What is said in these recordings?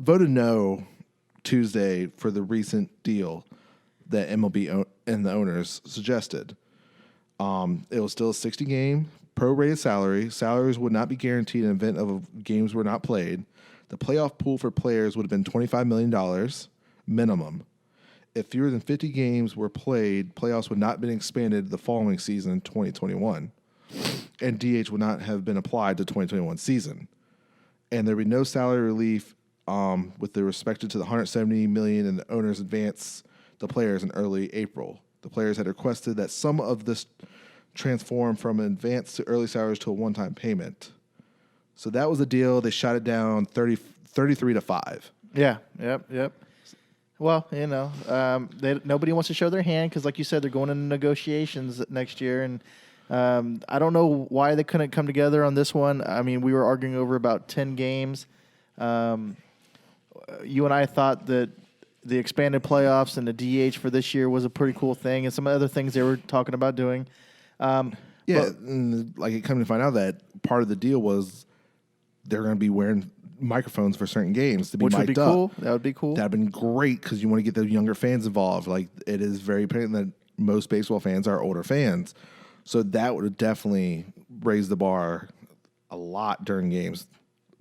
voted no Tuesday for the recent deal that MLB and the owners suggested. It was still a 60-game prorated salary. Salaries would not be guaranteed in the event of games were not played. The playoff pool for players would have been $25 million minimum. If fewer than 50 games were played, playoffs would not have been expanded the following season, 2021. And DH would not have been applied to 2021 season. And there would be no salary relief with the respect to the $170 million and the owners advance the players in early April. The players had requested that some of this transform from an advance to early salaries to a one-time payment. So that was the deal. They shot it down 33-5. Yeah, yep. Well, nobody wants to show their hand because, like you said, they're going into negotiations next year. And I don't know why they couldn't come together on this one. I mean, we were arguing over about 10 games. You and I thought that the expanded playoffs and the DH for this year was a pretty cool thing, and some other things they were talking about doing. Like it coming to find out that part of the deal was they're going to be wearing microphones for certain games to be mic'd up. Which would be cool. That would be cool. That would have been great because you want to get the younger fans involved. Like, it is very apparent that most baseball fans are older fans. So that would have definitely raised the bar a lot during games.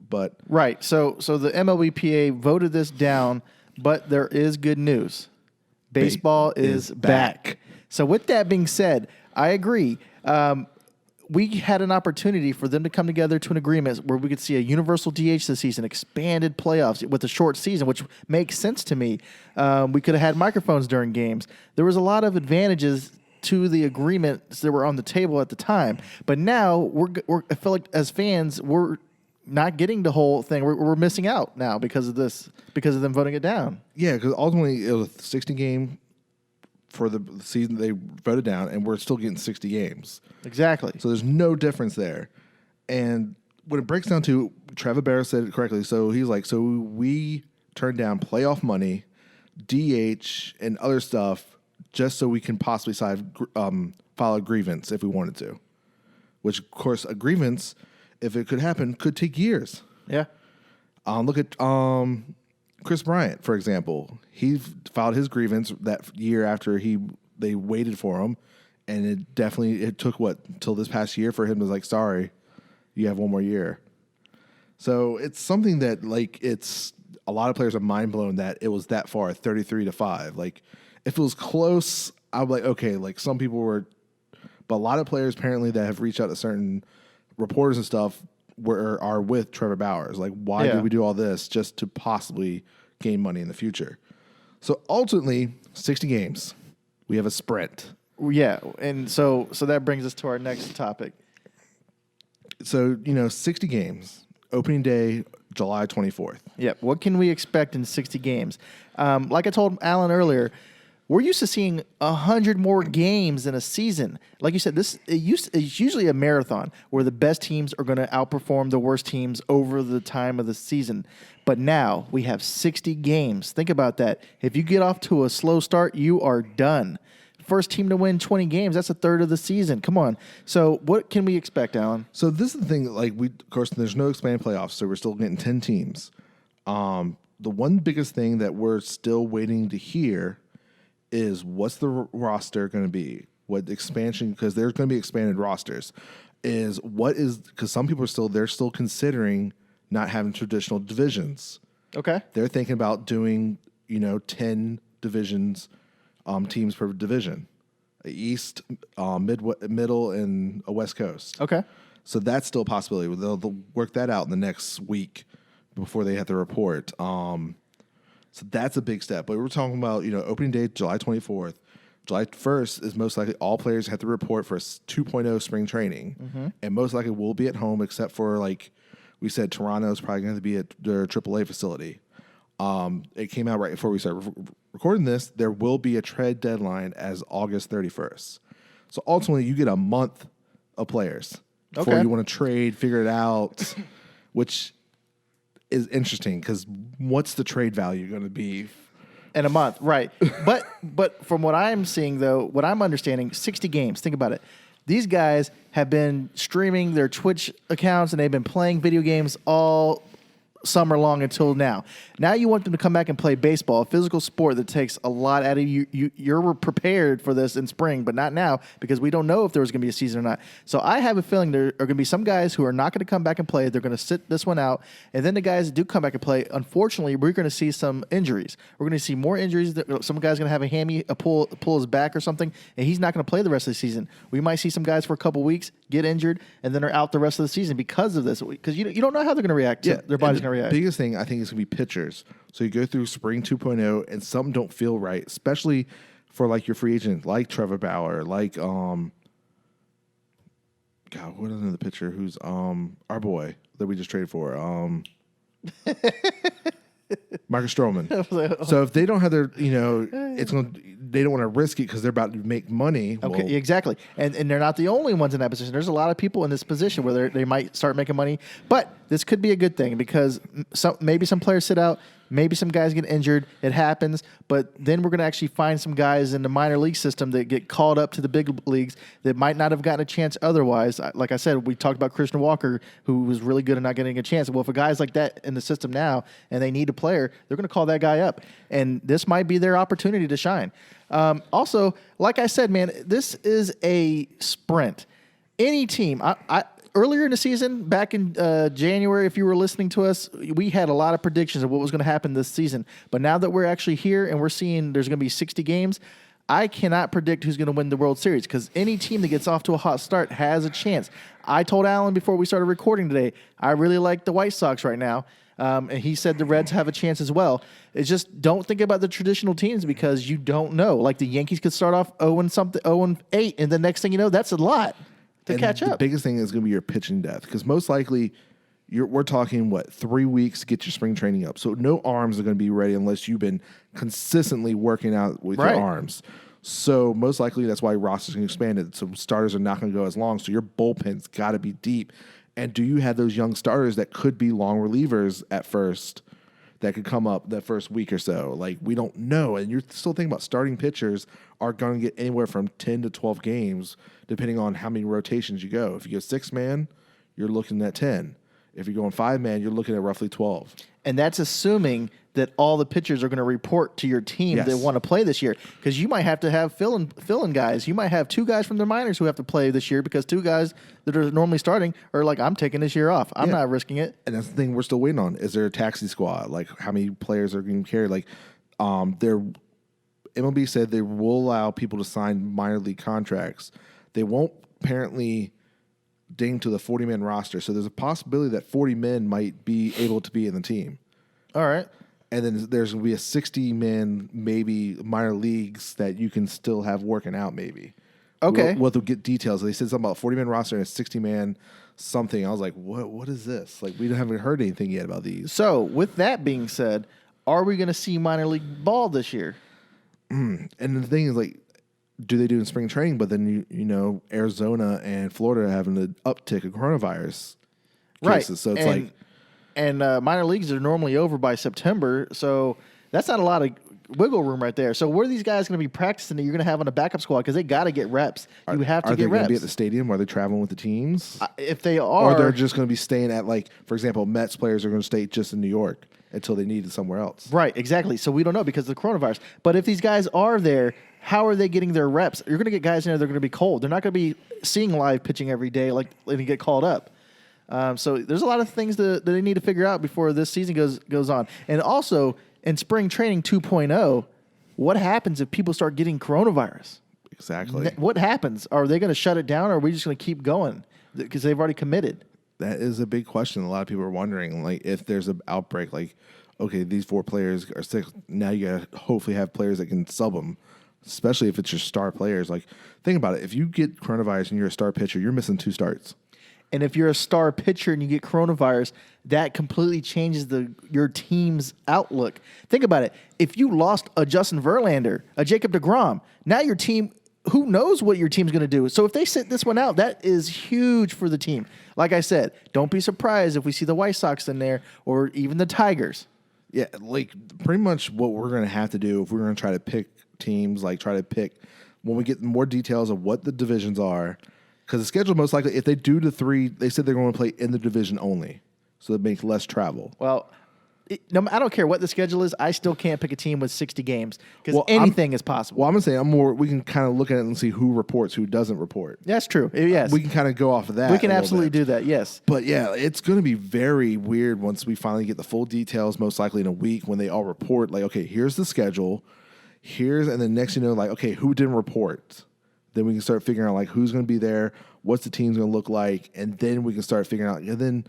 But right. So the MLBPA voted this down, but there is good news. Baseball is back. So with that being said, I agree. We had an opportunity for them to come together to an agreement where we could see a universal DH this season, expanded playoffs with a short season, which makes sense to me. We could have had microphones during games. There was a lot of advantages to the agreements that were on the table at the time. But now I feel like as fans, we're not getting the whole thing. We're missing out now because of this, because of them voting it down. Yeah, because ultimately it was a 60-game for the season they voted down, and we're still getting 60 games. Exactly. So there's no difference there. And when it breaks down to, Trevor Barrow said it correctly, so he's like, so we turned down playoff money, DH, and other stuff just so we can possibly file a grievance if we wanted to. Which, of course, a grievance, if it could happen, could take years. Yeah. Look at Chris Bryant, for example. He filed his grievance that year after they waited for him, and it took till this past year for him to like, sorry, you have one more year. So it's something that it's a lot of players are mind blown that it was that far, 33-5. Like, if it was close, I'd be like, okay, like some people were, but a lot of players apparently that have reached out to certain reporters and stuff are with Trevor Bowers. Like, why did we do all this just to possibly gain money in the future? So ultimately, 60 games. We have a sprint. Yeah, and so that brings us to our next topic. So, 60 games. Opening day, July 24th. Yep. What can we expect in 60 games? Like I told Alan earlier, we're used to seeing 100 more games in a season. Like you said, it's usually a marathon where the best teams are going to outperform the worst teams over the time of the season. But now we have 60 games. Think about that. If you get off to a slow start, you are done. First team to win 20 games, that's a third of the season. Come on. So what can we expect, Alan? So this is the thing. Of course, there's no expanded playoffs, so we're still getting 10 teams. The one biggest thing that we're still waiting to hear is what's the roster going to be? What expansion? Because there's going to be expanded rosters. Because some people they're still considering not having traditional divisions. Okay. They're thinking about doing 10 divisions, teams per division, East, Middle, and a West Coast. Okay. So that's still a possibility. They'll work that out in the next week before they have to report. So that's a big step. But we're talking about, opening day, July 24th. July 1st is most likely all players have to report for a 2.0 spring training. Mm-hmm. And most likely will be at home, except for, like we said, Toronto is probably going to be at their AAA facility. It came out right before we started recording this. There will be a trade deadline as August 31st. So ultimately, you get a month of players before you want to trade, figure it out, which is interesting because what's the trade value going to be? In a month, right. But from what I'm seeing, though, what I'm understanding, 60 games, think about it. These guys have been streaming their Twitch accounts and they've been playing video games all summer long until now. Now you want them to come back and play baseball, a physical sport that takes a lot out of you. You're prepared for this in spring, but not now because we don't know if there was going to be a season or not. So I have a feeling there are going to be some guys who are not going to come back and play. They're going to sit this one out. And then the guys that do come back and play, unfortunately, we're going to see some injuries. We're going to see more injuries. Some guy's going to have a hammy, pull his back or something, and he's not going to play the rest of the season. We might see some guys for a couple weeks get injured, and then are out the rest of the season because of this. Because you don't know how they're going to react. Their body's going to react. Biggest thing I think is going to be pitchers. So you go through spring 2.0 and some don't feel right, especially for like your free agent, like Trevor Bauer, like God, what is the pitcher who's our boy that we just traded for? Marcus Stroman. So if they don't have their, they don't want to risk it because they're about to make money. Okay, well, exactly. And they're not the only ones in that position. There's a lot of people in this position where they might start making money. But this could be a good thing because maybe some players sit out. Maybe some guys get injured. It happens. But then we're going to actually find some guys in the minor league system that get called up to the big leagues that might not have gotten a chance otherwise. Like I said, we talked about Christian Walker, who was really good at not getting a chance. Well, if a guy's like that in the system now and they need a player, they're going to call that guy up. And this might be their opportunity to shine. Also, like I said, man, this is a sprint. Any team, earlier in the season, back in January, if you were listening to us, we had a lot of predictions of what was going to happen this season. But now that we're actually here and we're seeing there's going to be 60 games, I cannot predict who's going to win the World Series because any team that gets off to a hot start has a chance. I told Alan before we started recording today, I really like the White Sox right now. And he said the Reds have a chance as well. It's just don't think about the traditional teams because you don't know. Like the Yankees could start off 0-8, and the next thing you know, that's a lot to catch up. The biggest thing is going to be your pitching depth because most likely we're talking, 3 weeks to get your spring training up. So no arms are going to be ready unless you've been consistently working out with your arms. So most likely that's why rosters can expand it. So starters are not going to go as long. So your bullpen's got to be deep. And do you have those young starters that could be long relievers at first that could come up that first week or so? Like, we don't know. And you're still thinking about starting pitchers are going to get anywhere from 10 to 12 games, depending on how many rotations you go. If you go 6-man, you're looking at 10. If you're going 5-man, you're looking at roughly 12. And that's assuming that all the pitchers are going to report to your team that want to play this year. Because you might have to have fill-in guys. You might have 2 guys from the minors who have to play this year because 2 guys that are normally starting are like, I'm taking this year off. I'm not risking it. And that's the thing we're still waiting on. Is there a taxi squad? Like, how many players are going to carry? Like, MLB said they will allow people to sign minor league contracts. They won't apparently ding to the 40-man roster. So there's a possibility that 40 men might be able to be in the team. All right. And then there's going to be a 60-man, maybe minor leagues that you can still have working out, maybe. Okay. We'll get details. They said something about 40-man roster and a 60-man something. I was like, what is this? Like, we haven't heard anything yet about these. So, with that being said, are we going to see minor league ball this year? And the thing is, like, do they do in spring training? But then, Arizona and Florida are having an uptick of coronavirus cases. So it's And minor leagues are normally over by September, so that's not a lot of wiggle room right there. So where are these guys going to be practicing that you're going to have on a backup squad? Because they got to get reps. You have to get reps. Are they going to be at the stadium? Are they traveling with the teams? If they are. Or they're just going to be staying at, like, for example, Mets players are going to stay just in New York until they need it somewhere else. Right, exactly. So we don't know because of the coronavirus. But if these guys are there, how are they getting their reps? You're going to get guys in there that are going to be cold. They're not going to be seeing live pitching every day and get called up. So there's a lot of things that they need to figure out before this season goes on. And also, in spring training 2.0, what happens if people start getting coronavirus? Exactly. What happens? Are they going to shut it down, or are we just going to keep going because they've already committed? That is a big question. A lot of people are wondering, like, if there's an outbreak, like, okay, these 4 players are sick. Now you got to hopefully have players that can sub them, especially if it's your star players. Like, think about it. If you get coronavirus and you're a star pitcher, you're missing 2 starts. And if you're a star pitcher and you get coronavirus, that completely changes your team's outlook. Think about it. If you lost a Justin Verlander, a Jacob deGrom, now your team, who knows what your team's going to do? So if they sit this one out, that is huge for the team. Like I said, don't be surprised if we see the White Sox in there or even the Tigers. Yeah, like pretty much what we're going to have to do if we're going to try to pick teams, like try to pick when we get more details of what the divisions are. Because the schedule most likely, if they do the 3, they said they're going to play in the division only. so it makes less travel. Well, I don't care what the schedule is. I still can't pick a team with 60 games because Well, anything is possible. Well, I'm gonna say we can kind of look at it and see who reports, who doesn't report. That's true. Yes, We can kind of go off of that. we can absolutely do that. Yes. But yeah, it's going to be very weird once we finally get the full details, most likely in a week when they all report, like, okay, here's the schedule, and then next like, okay, who didn't report? Then we can start figuring out, like, who's going to be there, what's the team's going to look like, and then we can start figuring out, and then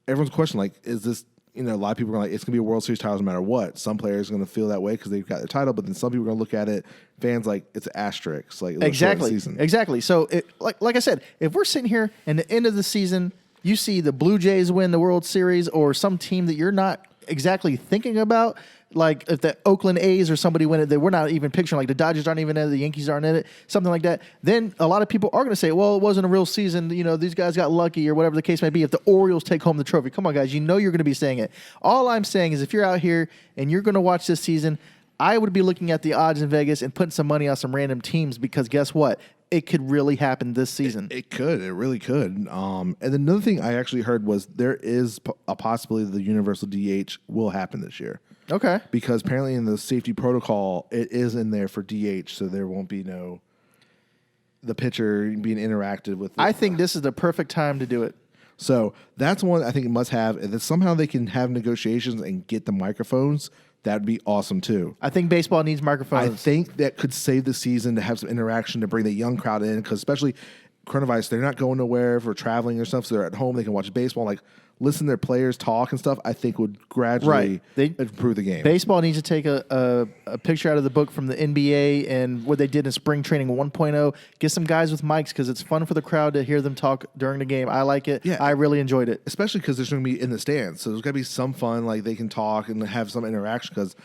everyone's questioning, like, is this, a lot of people are like, it's going to be a World Series title no matter what. Some players are going to feel that way because they've got their title, but then some people are going to look at it, fans, like, it's asterisk. Like, Exactly. So, like I said, if we're sitting here and the end of the season, you see the Blue Jays win the World Series or some team that you're not exactly thinking about, like if the Oakland A's or somebody win it that we're not even picturing, like the Dodgers aren't even in it, the Yankees aren't in it, something like that, then a lot of people are going to say, well, it wasn't a real season. These guys got lucky or whatever the case may be. If the Orioles take home the trophy, come on, guys, you're going to be saying it. All I'm saying is if you're out here and you're going to watch this season, I would be looking at the odds in Vegas and putting some money on some random teams because guess what? It could really happen this season. It could. It really could. And another thing I actually heard was there is a possibility the universal DH will happen this year. Okay. Because apparently in the safety protocol, it is in there for DH, so there won't be the pitcher being interacted with. I think this is the perfect time to do it. So that's one I think it must have. And if somehow they can have negotiations and get the microphones, that'd be awesome too. I think baseball needs microphones. I think that could save the season to have some interaction to bring the young crowd in, because especially coronavirus, they're not going nowhere for traveling or stuff, so they're at home. They can watch baseball, like listen to their players talk and stuff. I think would gradually improve the game. Baseball needs to take a picture out of the book from the NBA and what they did in spring training 1.0. Get some guys with mics because it's fun for the crowd to hear them talk during the game. I like it. Yeah. I really enjoyed it. Especially because they're going to be in the stands. So there's going to be some fun, like they can talk and have some interaction because